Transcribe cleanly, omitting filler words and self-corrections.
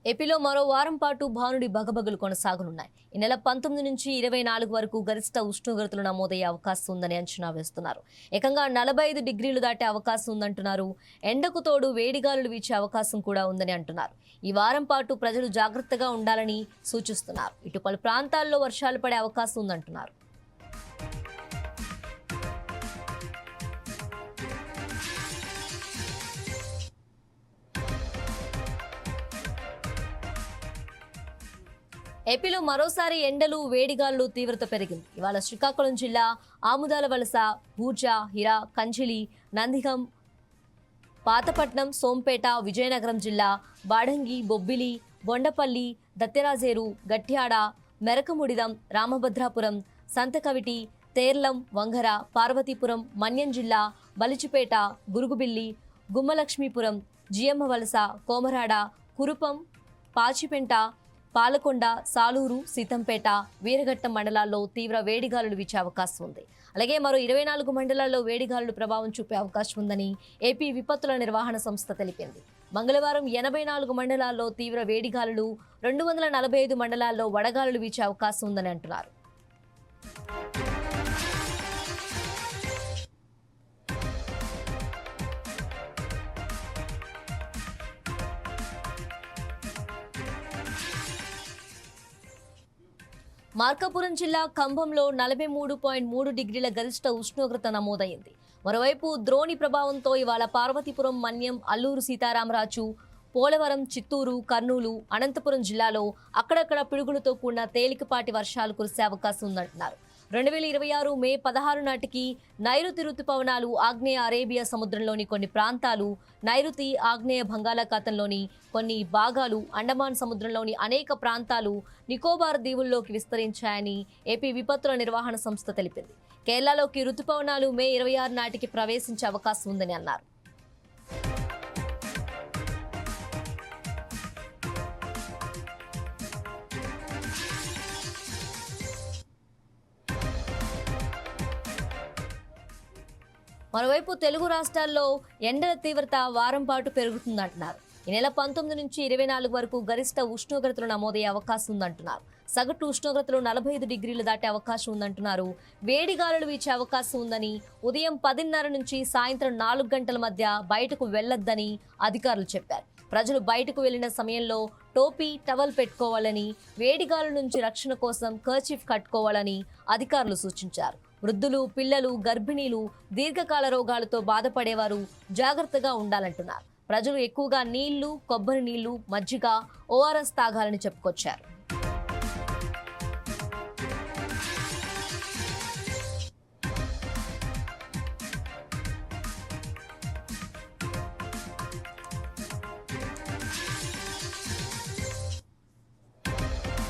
ఏపీలో మరో వారం పాటు భానుడి బగబగలు కొనసాగనున్నాయి. ఈ నెల 19 నుంచి 24 వరకు గరిష్ట ఉష్ణోగ్రతలు నమోదయ్యే అవకాశం ఉందని అంచనా వేస్తున్నారు. ఏకంగా 45 డిగ్రీలు దాటే అవకాశం ఉందంటున్నారు. ఎండకు తోడు వేడిగాలులు వీచే అవకాశం కూడా ఉందని అంటున్నారు. ఈ వారం పాటు ప్రజలు జాగ్రత్తగా ఉండాలని సూచిస్తున్నారు. ఇటు పలు ప్రాంతాల్లో వర్షాలు పడే అవకాశం ఉందంటున్నారు. ఏపీలో మరోసారి ఎండలు వేడిగాలు తీవ్రత పెరిగింది. ఇవాళ శ్రీకాకుళం జిల్లా ఆముదాల వలస, భూజా, హిరా, కంచిలి, నందిగం, పాతపట్నం, సోంపేట, విజయనగరం జిల్లా బాడంగి, బొబ్బిలి, బొండపల్లి, దత్తెరాజేరు, గట్యాడ, మెరకముడిదం, రామభద్రాపురం, సంతకవిటి, తేర్లం, వంగర, పార్వతీపురం, మన్యం జిల్లా బలిచిపేట, గురుగుబిల్లి, గుమ్మలక్ష్మీపురం, జియమ్మ వలస, కోమరాడ, కురుపం, పాచిపెంట, పాలకొండ, సాలూరు, సీతంపేట, వీరఘట్టం మండలాల్లో తీవ్ర వేడిగాలులు వీచే అవకాశం ఉంది. అలాగే మరో 24 మండలాల్లో వేడిగాలులు ప్రభావం చూపే అవకాశం ఉందని ఏపీ విపత్తుల నిర్వహణ సంస్థ తెలిపింది. మంగళవారం 84 మండలాల్లో తీవ్ర వేడిగాలులు, 245 మండలాల్లో వడగాలులు వీచే అవకాశం ఉందని అంటున్నారు. మార్కాపురం జిల్లా కంభంలో 43.3 డిగ్రీల గరిష్ట ఉష్ణోగ్రత నమోదైంది. మరోవైపు ద్రోణి ప్రభావంతో ఇవాళ పార్వతీపురం, మన్యం, అల్లూరు సీతారామరాజు, పోలవరం, చిత్తూరు, కర్నూలు, అనంతపురం జిల్లాలో అక్కడక్కడ పిడుగులతో కూడిన తేలికపాటి వర్షాలు కురిసే అవకాశం ఉందంటున్నారు. 2026 మే 16 నాటికి నైరుతి రుతుపవనాలు ఆగ్నేయ అరేబియా సముద్రంలోని కొన్ని ప్రాంతాలు, నైరుతి ఆగ్నేయ బంగాళాఖాతంలోని కొన్ని భాగాలు, అండమాన్ సముద్రంలోని అనేక ప్రాంతాలు, నికోబార్ దీవుల్లోకి విస్తరించాయని ఏపీ విపత్తుల నిర్వహణ సంస్థ తెలిపింది. కేరళలోకి రుతుపవనాలు మే 26 నాటికి ప్రవేశించే అవకాశం ఉందని అన్నారు. మరోవైపు తెలుగు రాష్ట్రాల్లో ఎండల తీవ్రత వారం పాటు పెరుగుతుందంటున్నారు. ఈ నెల 19 నుంచి 24 వరకు గరిష్ట ఉష్ణోగ్రతలు నమోదయ్యే అవకాశం ఉందంటున్నారు. సగటు ఉష్ణోగ్రతలు 45 డిగ్రీలు దాటే అవకాశం ఉందంటున్నారు. వేడిగాలులు వీచే అవకాశం ఉందని, ఉదయం 10:30 నుంచి సాయంత్రం 4 గంటల మధ్య బయటకు వెళ్లొద్దని అధికారులు చెప్పారు. ప్రజలు బయటకు వెళ్లిన సమయంలో టోపీ, టవల్ పెట్టుకోవాలని, వేడిగాలుల నుంచి రక్షణ కోసం కర్చీఫ్ కట్టుకోవాలని అధికారులు సూచించారు. వృద్ధులు, పిల్లలు, గర్భిణీలు, దీర్ఘకాల రోగాలతో బాధపడేవారు జాగ్రత్తగా ఉండాలంటున్నారు. ప్రజలు ఎక్కువగా నీళ్లు, కొబ్బరి నీళ్లు, మజ్జిగ, ఓఆర్ఎస్ తాగాలని చెప్పుకొచ్చారు.